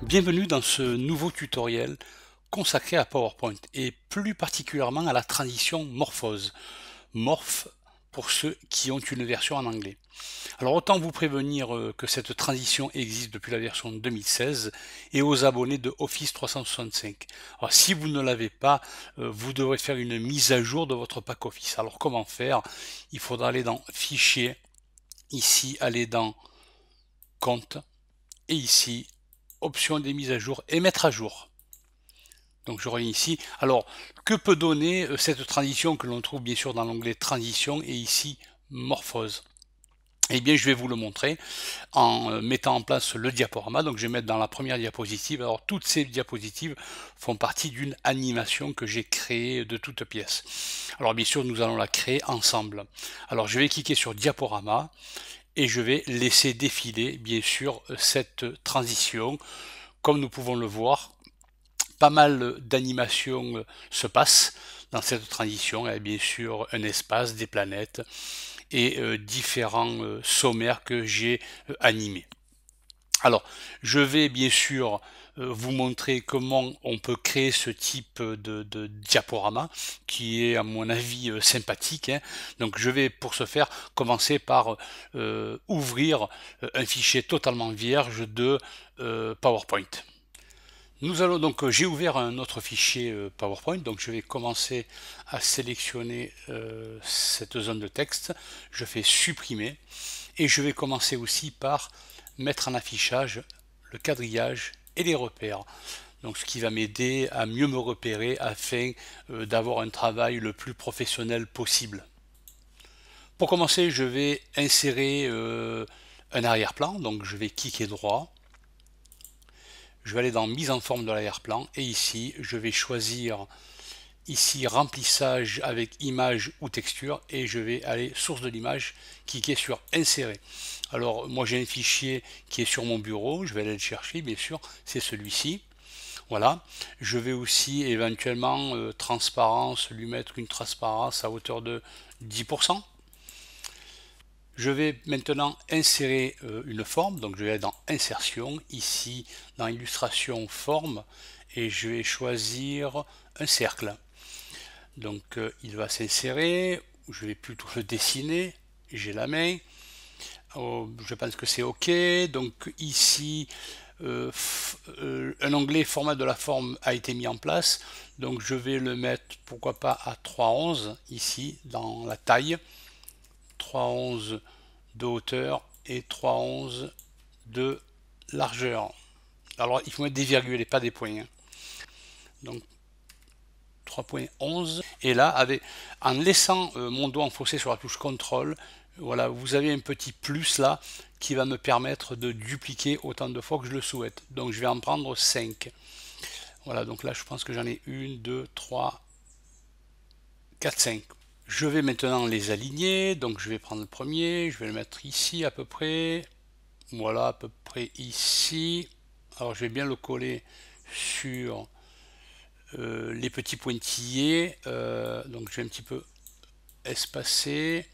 Bienvenue dans ce nouveau tutoriel consacré à PowerPoint et plus particulièrement à la transition Morphose. Morph pour ceux qui ont une version en anglais. Alors autant vous prévenir que cette transition existe depuis la version 2016 et aux abonnés de Office 365. Alors si vous ne l'avez pas, vous devrez faire une mise à jour de votre pack Office. Alors comment faire? Il faudra aller dans Fichier, ici aller dans Compte et ici Options des mises à jour et mettre à jour. Donc je reviens ici. Alors, que peut donner cette transition que l'on trouve bien sûr dans l'onglet Transition et ici Morphose? Eh bien, je vais vous le montrer en mettant en place le diaporama. Donc, je vais mettre dans la première diapositive. Alors, toutes ces diapositives font partie d'une animation que j'ai créée de toutes pièces. Alors, bien sûr, nous allons la créer ensemble. Alors, je vais cliquer sur Diaporama et je vais laisser défiler, bien sûr, cette transition. Comme nous pouvons le voir, pas mal d'animations se passent dans cette transition. Il y a bien sûr un espace, des planètes et différents sommaires que j'ai animés. Alors, je vais bien sûr vous montrer comment on peut créer ce type de diaporama qui est à mon avis sympathique, hein. Donc je vais pour ce faire commencer par ouvrir un fichier totalement vierge de PowerPoint. Nous allons donc, j'ai ouvert un autre fichier PowerPoint, donc je vais commencer à sélectionner cette zone de texte. Je fais supprimer et je vais commencer aussi par mettre en affichage le quadrillage et les repères. Donc ce qui va m'aider à mieux me repérer afin d'avoir un travail le plus professionnel possible. Pour commencer, je vais insérer un arrière-plan, donc je vais cliquer droit. Je vais aller dans mise en forme de l'arrière-plan et ici je vais choisir ici remplissage avec image ou texture et je vais aller source de l'image, cliquer sur insérer. Alors moi j'ai un fichier qui est sur mon bureau, je vais aller le chercher bien sûr, c'est celui-ci. Voilà, je vais aussi éventuellement transparence, lui mettre une transparence à hauteur de 10%. Je vais maintenant insérer une forme, donc je vais aller dans insertion, ici dans illustration forme, et je vais choisir un cercle. Donc il va s'insérer, je vais plutôt le dessiner, j'ai la main, oh, je pense que c'est OK, donc ici un onglet format de la forme a été mis en place, donc je vais le mettre pourquoi pas à 3,11 ici dans la taille, 3,11 de hauteur et 3,11 de largeur. Alors il faut mettre des virgules et pas des points, hein. Donc 3.11 et là en laissant mon doigt enfoncé sur la touche CTRL, voilà, vous avez un petit plus là qui va me permettre de dupliquer autant de fois que je le souhaite. Donc je vais en prendre 5. Voilà, donc là je pense que j'en ai 1, 2, 3, 4, 5. Je vais maintenant les aligner, donc je vais prendre le premier, je vais le mettre ici à peu près, voilà à peu près ici. Alors je vais bien le coller sur les petits pointillés, donc je vais un petit peu espacer,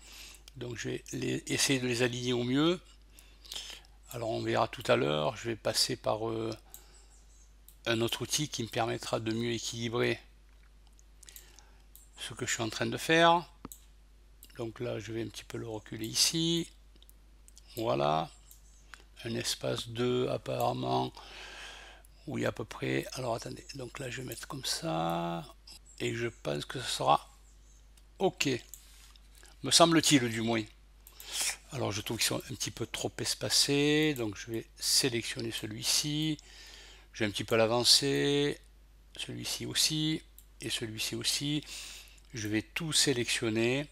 donc je vais essayer de les aligner au mieux. Alors on verra tout à l'heure, je vais passer par un autre outil qui me permettra de mieux équilibrer ce que je suis en train de faire. Donc là je vais un petit peu le reculer ici, voilà, un espace 2 apparemment, oui à peu près. Alors attendez, donc là je vais mettre comme ça, et je pense que ce sera OK, me semble-t-il du moins. Alors je trouve qu'ils sont un petit peu trop espacés, donc je vais sélectionner celui-ci, je vais un petit peu l'avancer, celui-ci aussi, et celui-ci aussi. Je vais tout sélectionner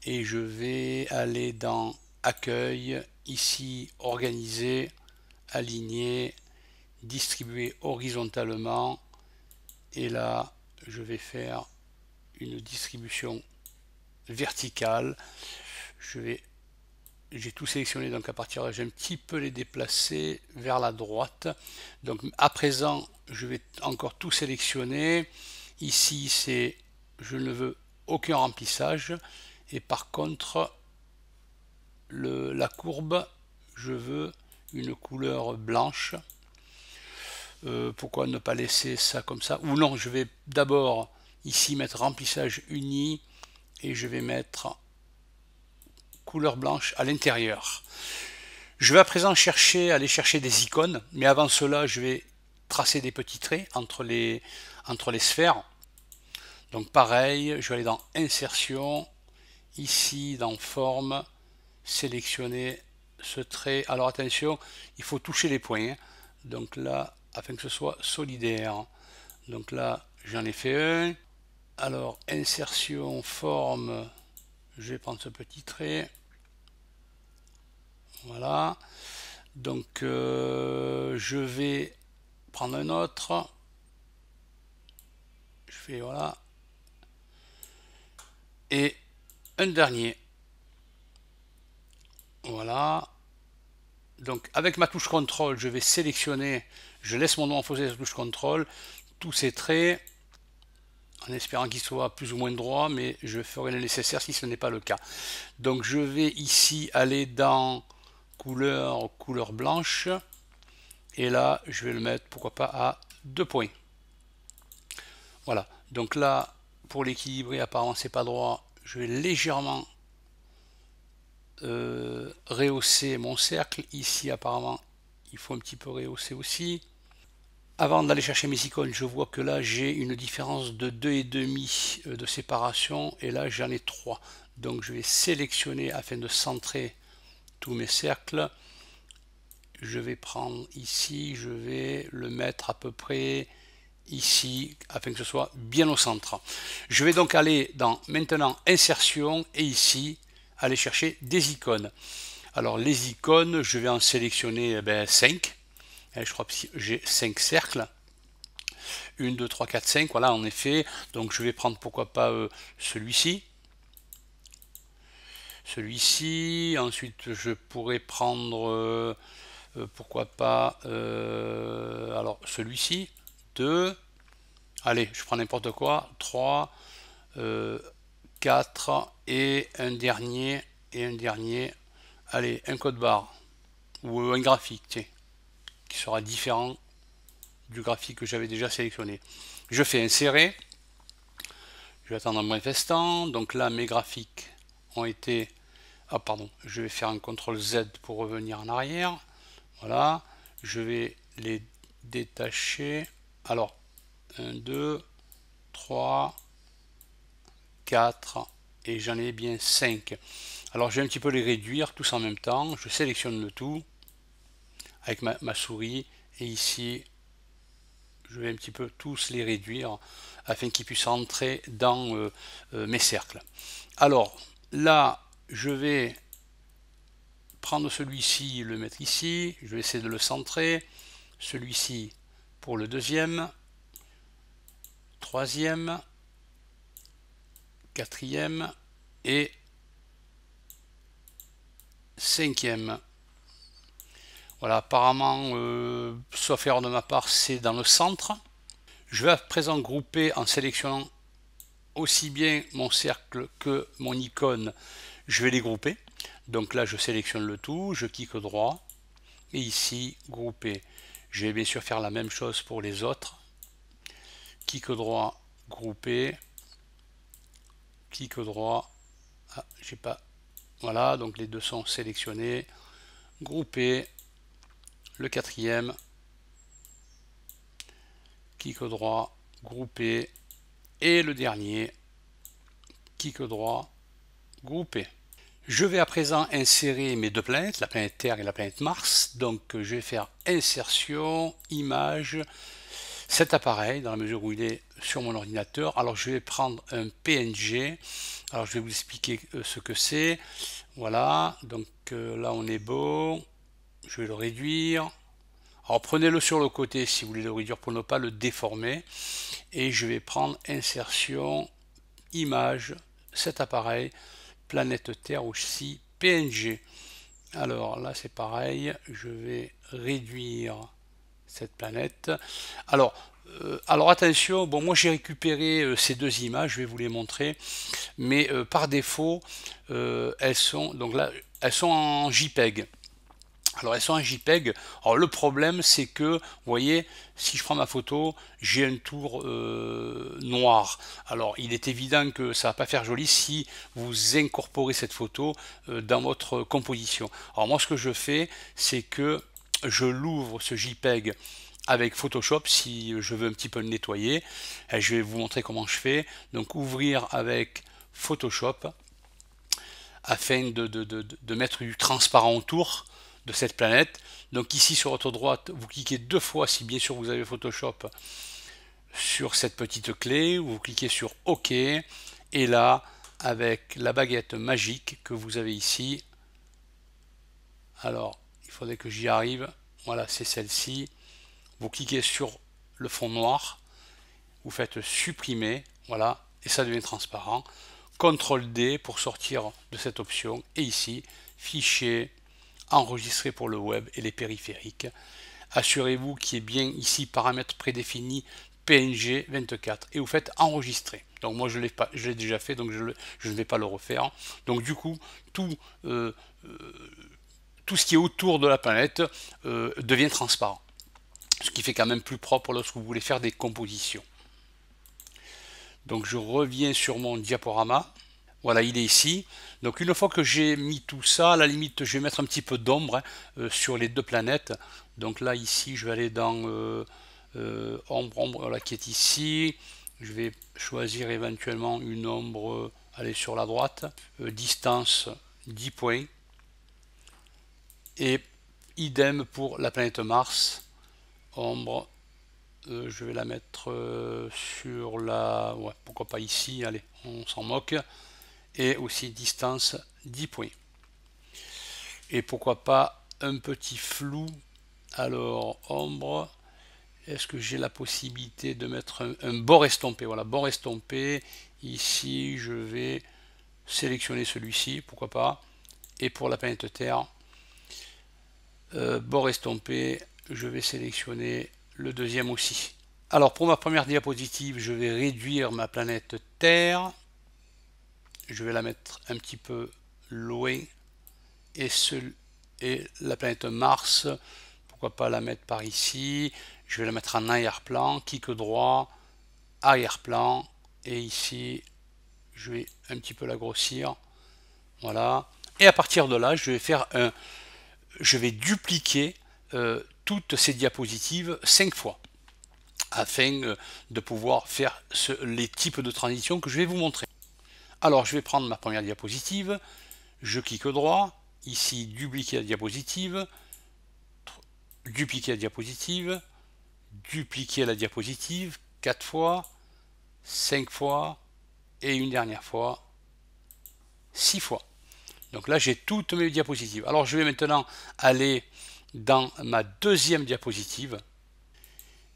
et je vais aller dans Accueil, ici Organiser, Aligner, Distribuer horizontalement, et là je vais faire une distribution verticale. J'ai tout sélectionné, donc à partir de là, j'ai un petit peu les déplacer vers la droite. Donc à présent, je vais encore tout sélectionner. Ici, c'est je ne veux aucun remplissage. Et par contre, la courbe, je veux une couleur blanche. Pourquoi ne pas laisser ça comme ça? Ou non, je vais d'abord ici mettre remplissage uni et je vais mettre couleur blanche à l'intérieur. Je vais à présent aller chercher des icônes, mais avant cela, je vais tracer des petits traits entre les sphères. Donc pareil, je vais aller dans Insertion, ici dans Forme, sélectionner ce trait. Alors attention, il faut toucher les points. Donc là, afin que ce soit solidaire. Donc là, j'en ai fait un. Alors, Insertion, Forme, je vais prendre ce petit trait. Voilà. Donc, je vais prendre un autre. Je fais voilà. Et un dernier. Voilà. Donc, avec ma touche CTRL, je vais sélectionner, je laisse mon nom enfoncé sur la touche CTRL, tous ces traits, en espérant qu'ils soient plus ou moins droits, mais je ferai le nécessaire si ce n'est pas le cas. Donc, je vais ici aller dans couleur blanche, et là, je vais le mettre, pourquoi pas, à 2 points. Voilà. Donc là, pour l'équilibrer, apparemment, c'est pas droit. Je vais légèrement rehausser mon cercle. Ici, apparemment, il faut un petit peu rehausser aussi. Avant d'aller chercher mes icônes, je vois que là, j'ai une différence de 2,5 de séparation. Et là, j'en ai 3. Donc, je vais sélectionner afin de centrer tous mes cercles. Je vais prendre ici, je vais le mettre à peu près ici, afin que ce soit bien au centre. Je vais donc aller dans maintenant Insertion et ici, aller chercher des icônes. Alors les icônes, je vais en sélectionner 5. Je crois que j'ai 5 cercles. 1, 2, 3, 4, 5, voilà en effet. Donc je vais prendre pourquoi pas celui-ci. Celui-ci, ensuite je pourrais prendre pourquoi pas alors celui-ci, 2, allez je prends n'importe quoi, 3, 4 et un dernier, allez un code barre ou un graphique tiens, qui sera différent du graphique que j'avais déjà sélectionné. Je fais insérer, je vais attendre un bref instant, donc là mes graphiques ont été, ah pardon, je vais faire un CTRL Z pour revenir en arrière. Voilà, je vais les détacher. Alors, 1, 2, 3, 4, et j'en ai bien 5. Alors, je vais un petit peu les réduire tous en même temps. Je sélectionne le tout avec ma souris. Et ici, je vais un petit peu tous les réduire afin qu'ils puissent entrer dans mes cercles. Alors, là, je vais prendre celui-ci, le mettre ici, je vais essayer de le centrer, celui-ci pour le deuxième, troisième, quatrième et cinquième. Voilà, apparemment, sauf erreur de ma part, c'est dans le centre. Je vais à présent grouper en sélectionnant aussi bien mon cercle que mon icône, je vais les grouper. Donc là, je sélectionne le tout, je clique droit, et ici, grouper. Je vais bien sûr faire la même chose pour les autres. Clic droit, grouper, clic droit, ah, j'ai pas, voilà, donc les deux sont sélectionnés, grouper, le quatrième, clic droit, grouper, et le dernier, clic droit, grouper. Je vais à présent insérer mes deux planètes, la planète Terre et la planète Mars. Donc je vais faire insertion, image, cet appareil, dans la mesure où il est sur mon ordinateur. Alors je vais prendre un PNG. Alors je vais vous expliquer ce que c'est. Voilà, donc là on est beau. Je vais le réduire. Alors prenez-le sur le côté si vous voulez le réduire pour ne pas le déformer. Et je vais prendre insertion, image, cet appareil, planète Terre aussi PNG. Alors là c'est pareil, je vais réduire cette planète. Alors attention, bon moi j'ai récupéré ces deux images, je vais vous les montrer, mais par défaut elles sont donc là elles sont en JPEG. Alors elles sont en JPEG. Alors le problème c'est que, vous voyez, si je prends ma photo, j'ai un tour noir. Alors il est évident que ça va pas faire joli si vous incorporez cette photo dans votre composition. Alors moi ce que je fais, c'est que je l'ouvre ce JPEG avec Photoshop si je veux un petit peu le nettoyer. Et je vais vous montrer comment je fais. Donc ouvrir avec Photoshop afin de mettre du transparent autour de cette planète. Donc ici sur votre droite, vous cliquez deux fois si bien sûr vous avez Photoshop sur cette petite clé, vous cliquez sur OK, et là, avec la baguette magique que vous avez ici, alors il faudrait que j'y arrive, voilà, c'est celle-ci, vous cliquez sur le fond noir, vous faites supprimer, voilà, et ça devient transparent. CTRL D pour sortir de cette option, et ici, fichier, enregistrer pour le web et les périphériques. Assurez-vous qu'il y ait bien ici paramètres prédéfinis PNG 24 et vous faites enregistrer. Donc moi je l'ai déjà fait, donc je ne vais pas le refaire. Donc du coup, euh, tout ce qui est autour de la planète devient transparent. Ce qui fait quand même plus propre lorsque vous voulez faire des compositions. Donc je reviens sur mon diaporama. Voilà, il est ici. Donc une fois que j'ai mis tout ça, à la limite, je vais mettre un petit peu d'ombre sur les deux planètes. Donc là, ici, je vais aller dans ombre, voilà, qui est ici. Je vais choisir éventuellement une ombre, aller sur la droite. Distance 10 points. Et idem pour la planète Mars. Ombre, je vais la mettre sur la... Ouais, pourquoi pas ici, allez, on s'en moque. Et aussi distance 10 points. Et pourquoi pas un petit flou. Alors ombre, est-ce que j'ai la possibilité de mettre un bord estompé? Voilà, bord estompé. Ici je vais sélectionner celui-ci, pourquoi pas. Et pour la planète Terre, bord estompé, je vais sélectionner le deuxième aussi. Alors pour ma première diapositive, je vais réduire ma planète Terre. Je vais la mettre un petit peu loin. Et la planète Mars, pourquoi pas la mettre par ici. Je vais la mettre en arrière-plan, clic droit, arrière-plan, et ici je vais un petit peu la grossir, voilà. Et à partir de là, je vais dupliquer toutes ces diapositives 5 fois afin de pouvoir faire les types de transitions que je vais vous montrer. Alors je vais prendre ma première diapositive, je clique droit, ici dupliquer la diapositive, dupliquer la diapositive, dupliquer la diapositive 4 fois, 5 fois et une dernière fois 6 fois. Donc là j'ai toutes mes diapositives. Alors je vais maintenant aller dans ma deuxième diapositive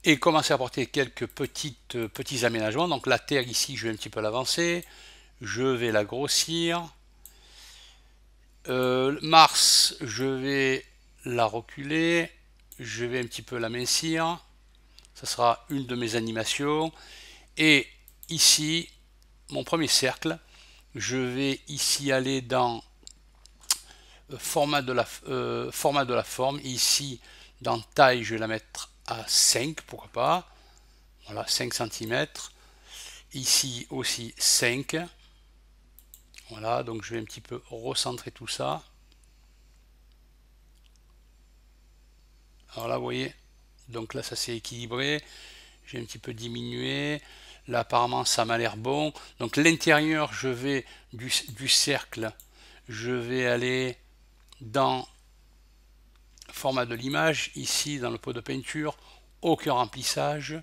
et commencer à apporter quelques petits aménagements. Donc la Terre ici je vais un petit peu l'avancer, je vais la grossir. Mars je vais la reculer, je vais un petit peu l'amincir. Ça sera une de mes animations. Et ici, mon premier cercle, je vais ici aller dans format de la forme. Et ici, dans taille, je vais la mettre à 5, pourquoi pas. Voilà, 5 cm. Ici aussi 5. Voilà, donc je vais un petit peu recentrer tout ça. Alors là, vous voyez, donc là, ça s'est équilibré. J'ai un petit peu diminué. Là, apparemment, ça m'a l'air bon. Donc, l'intérieur, je vais du cercle, je vais aller dans format de l'image. Ici, dans le pot de peinture, aucun remplissage.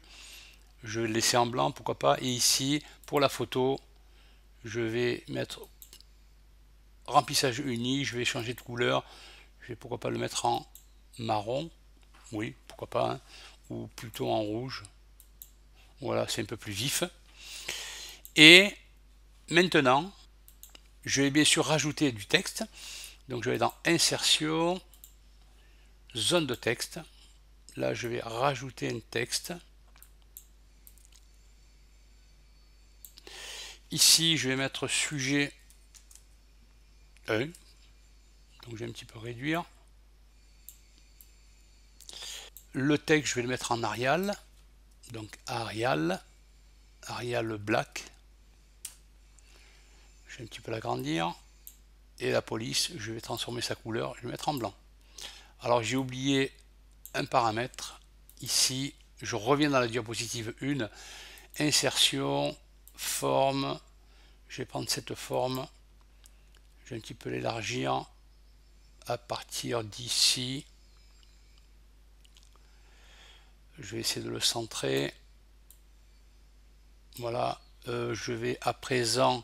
Je vais le laisser en blanc, pourquoi pas. Et ici, pour la photo, je vais mettre remplissage uni. Je vais changer de couleur. Je vais pourquoi pas le mettre en marron. Oui, pourquoi pas. Hein. Ou plutôt en rouge. Voilà, c'est un peu plus vif. Et maintenant, je vais bien sûr rajouter du texte. Donc je vais dans Insertion, Zone de texte. Là, je vais rajouter un texte. Ici, je vais mettre Sujet 1. Donc je vais un petit peu réduire. Le texte, je vais le mettre en Arial. Donc Arial Black. Je vais un petit peu l'agrandir. Et la police, je vais transformer sa couleur, je vais mettre en blanc. Alors j'ai oublié un paramètre. Ici, je reviens dans la diapositive 1. Insertion, forme. Je vais prendre cette forme. Je vais un petit peu l'élargir à partir d'ici. Je vais essayer de le centrer. Voilà. Je vais à présent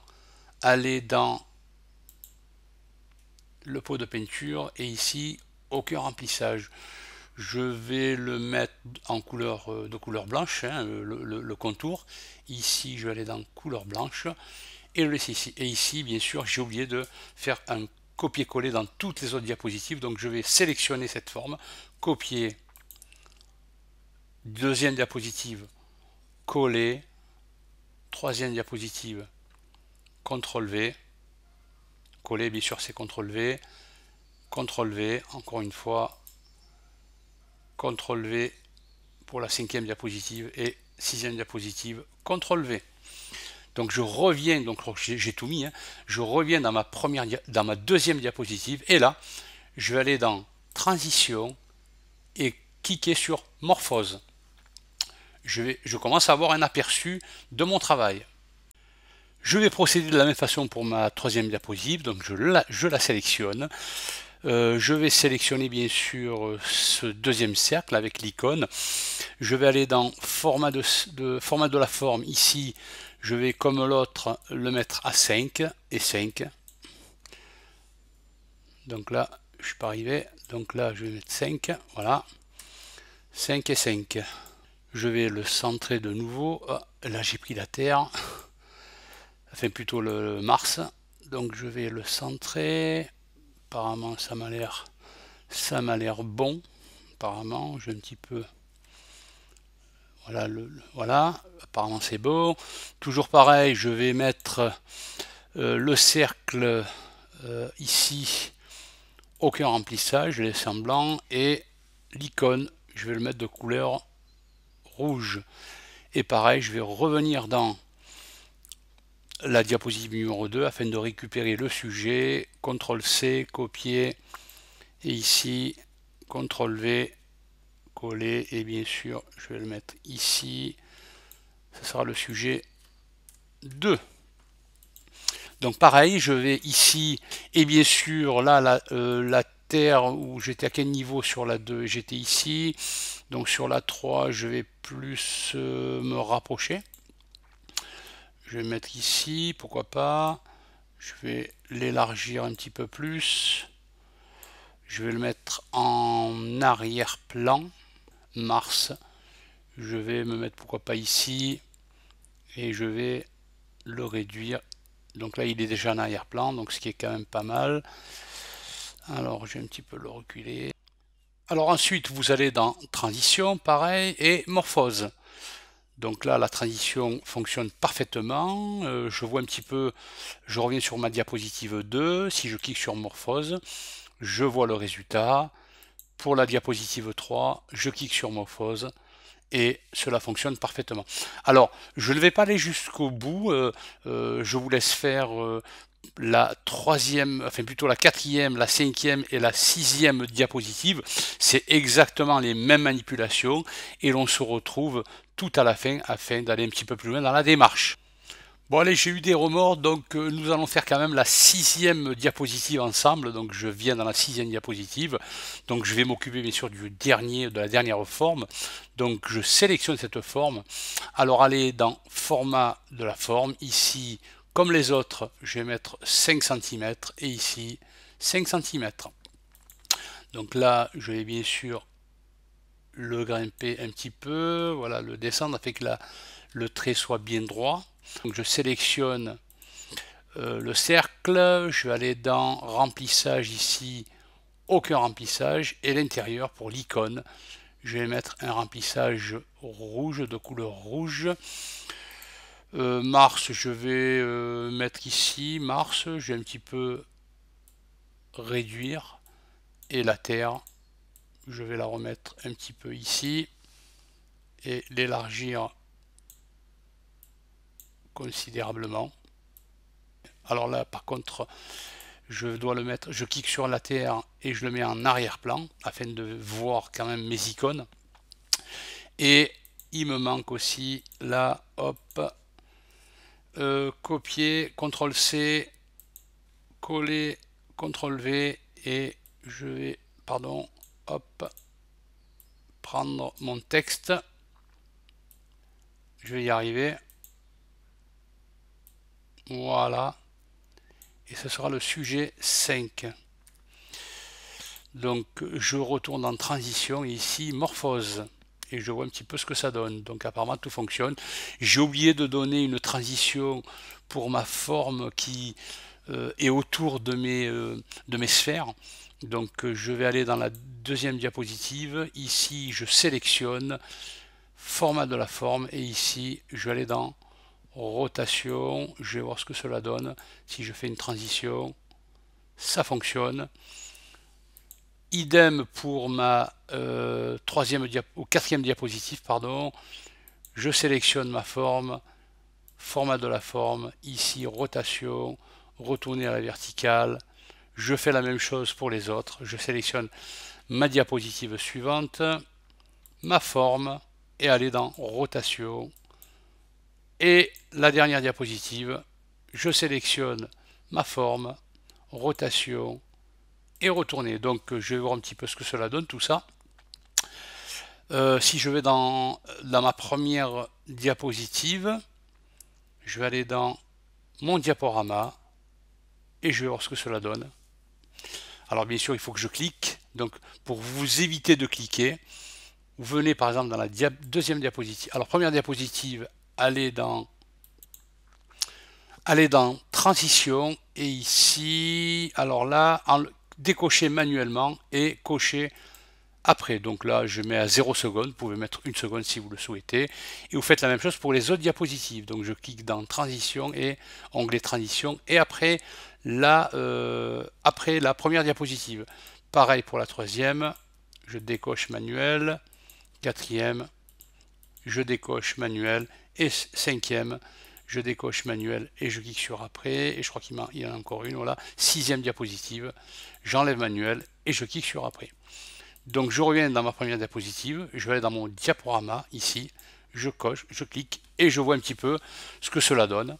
aller dans le pot de peinture et ici aucun remplissage. Je vais le mettre en couleur de couleur blanche, hein, le contour. Ici je vais aller dans couleur blanche et le laisser ici. Et ici bien sûr j'ai oublié de faire un copier-coller dans toutes les autres diapositives, donc je vais sélectionner cette forme, copier, deuxième diapositive, coller, troisième diapositive, CTRL V, coller, bien sûr c'est CTRL V, CTRL V, encore une fois, CTRL V pour la cinquième diapositive et sixième diapositive, CTRL V. Donc je reviens, donc j'ai tout mis, hein, je reviens dans ma deuxième diapositive et là, je vais aller dans Transition et cliquer sur Morphose. Je commence à avoir un aperçu de mon travail. Je vais procéder de la même façon pour ma troisième diapositive, donc je la sélectionne. Je vais sélectionner bien sûr ce deuxième cercle avec l'icône. Je vais aller dans format de la forme. Ici, je vais comme l'autre le mettre à 5 et 5. Donc là, je suis pas arrivé. Donc là, je vais mettre 5. Voilà. 5 et 5. Je vais le centrer de nouveau. Oh, là, j'ai pris la Terre. Enfin, plutôt le Mars. Donc, je vais le centrer. Apparemment, ça m'a l'air bon. Apparemment, je vais un petit peu. Voilà, voilà. Apparemment, c'est beau. Toujours pareil, je vais mettre le cercle ici. Aucun remplissage, je laisse en blanc. Et l'icône, je vais le mettre de couleur rouge. Et pareil, je vais revenir dans la diapositive numéro 2 afin de récupérer le sujet. CTRL-C, copier. Et ici, CTRL-V, coller. Et bien sûr, je vais le mettre ici. Ce sera le sujet 2. Donc pareil, je vais ici, et bien sûr, là, la Terre où j'étais à quel niveau sur la 2, j'étais ici. Donc sur la 3, je vais plus me rapprocher. Je vais mettre ici, pourquoi pas. Je vais l'élargir un petit peu plus. Je vais le mettre en arrière-plan. Mars. Je vais me mettre pourquoi pas ici. Et je vais le réduire. Donc là, il est déjà en arrière-plan, donc ce qui est quand même pas mal. Alors, je vais un petit peu le reculer. Alors ensuite, vous allez dans Transition, pareil, et Morphose. Donc là, la transition fonctionne parfaitement. Je vois un petit peu, je reviens sur ma diapositive 2. Si je clique sur Morphose, je vois le résultat. Pour la diapositive 3, je clique sur Morphose et cela fonctionne parfaitement. Alors, je ne vais pas aller jusqu'au bout. Je vous laisse faire la troisième, enfin plutôt la quatrième, la cinquième et la sixième diapositive. C'est exactement les mêmes manipulations et l'on se retrouve tout à la fin afin d'aller un petit peu plus loin dans la démarche. Bon allez, j'ai eu des remords, donc nous allons faire quand même la sixième diapositive ensemble. Donc je viens dans la sixième diapositive. Donc je vais m'occuper bien sûr de la dernière forme. Donc je sélectionne cette forme. Alors allez dans format de la forme. Ici, comme les autres, je vais mettre 5 cm et ici 5 cm. Donc là, je vais bien sûr le grimper un petit peu, voilà, le descendre afin que le trait soit bien droit. Donc je sélectionne le cercle, je vais aller dans remplissage ici, aucun remplissage, et l'intérieur pour l'icône, je vais mettre un remplissage rouge, de couleur rouge. Mars, je vais mettre ici, Mars, je vais un petit peu réduire, et la Terre, je vais la remettre un petit peu ici et l'élargir considérablement. Alors là, par contre, je dois le mettre, je clique sur la terre et je le mets en arrière-plan afin de voir quand même mes icônes. Et il me manque aussi là, hop, copier, CTRL C, coller, CTRL V, et je vais, pardon, hop, prendre mon texte. Je vais y arriver. Voilà. Et ce sera le sujet 5. Donc je retourne en transition et ici morphose. Et je vois un petit peu ce que ça donne. Donc apparemment tout fonctionne. J'ai oublié de donner une transition pour ma forme qui est autour de mes sphères. Donc je vais aller dans la deuxième diapositive. Ici je sélectionne format de la forme et ici je vais aller dans rotation. Je vais voir ce que cela donne. Si je fais une transition, ça fonctionne. Idem pour ma quatrième diapositive, pardon. Je sélectionne ma forme, format de la forme, ici rotation, retourner à la verticale. Je fais la même chose pour les autres. Je sélectionne ma diapositive suivante, ma forme, et aller dans rotation. Et la dernière diapositive, je sélectionne ma forme, rotation, et retourner. Donc je vais voir un petit peu ce que cela donne tout ça. Si je vais dans ma première diapositive, je vais aller dans mon diaporama et je vais voir ce que cela donne. Alors bien sûr il faut que je clique, donc pour vous éviter de cliquer, vous venez par exemple dans la deuxième diapositive. Alors première diapositive, allez dans transition et ici, alors là, décocher manuellement et cocher après. Donc là, je mets à 0 secondes. Vous pouvez mettre 1 seconde si vous le souhaitez. Et vous faites la même chose pour les autres diapositives. Donc je clique dans transition et onglet transition. Et après la première diapositive. Pareil pour la troisième. Je décoche manuel. Quatrième. Je décoche manuel. Et cinquième. Je décoche manuel et je clique sur après, et je crois qu'il y en a encore une, voilà, sixième diapositive, j'enlève manuel et je clique sur après. Donc je reviens dans ma première diapositive, je vais aller dans mon diaporama, ici, je coche, je clique et je vois un petit peu ce que cela donne.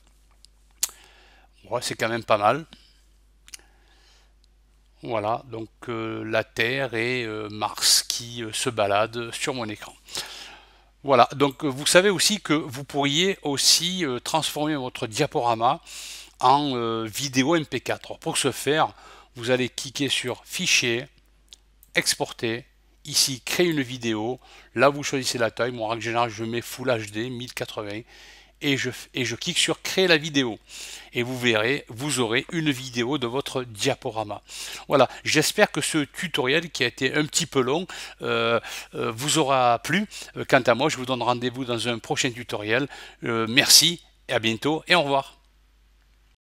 Ouais, c'est quand même pas mal. Voilà, donc la Terre et Mars qui se baladent sur mon écran. Voilà, donc vous savez aussi que vous pourriez aussi transformer votre diaporama en vidéo MP4. Alors, pour ce faire, vous allez cliquer sur Fichier, Exporter, ici Créer une vidéo. Là, vous choisissez la taille. Moi, en règle générale, je mets Full HD 1080 et je clique sur Créer la vidéo. Et vous verrez, vous aurez une vidéo de votre diaporama. Voilà, j'espère que ce tutoriel qui a été un petit peu long vous aura plu. Quant à moi, je vous donne rendez-vous dans un prochain tutoriel. Merci et à bientôt et au revoir.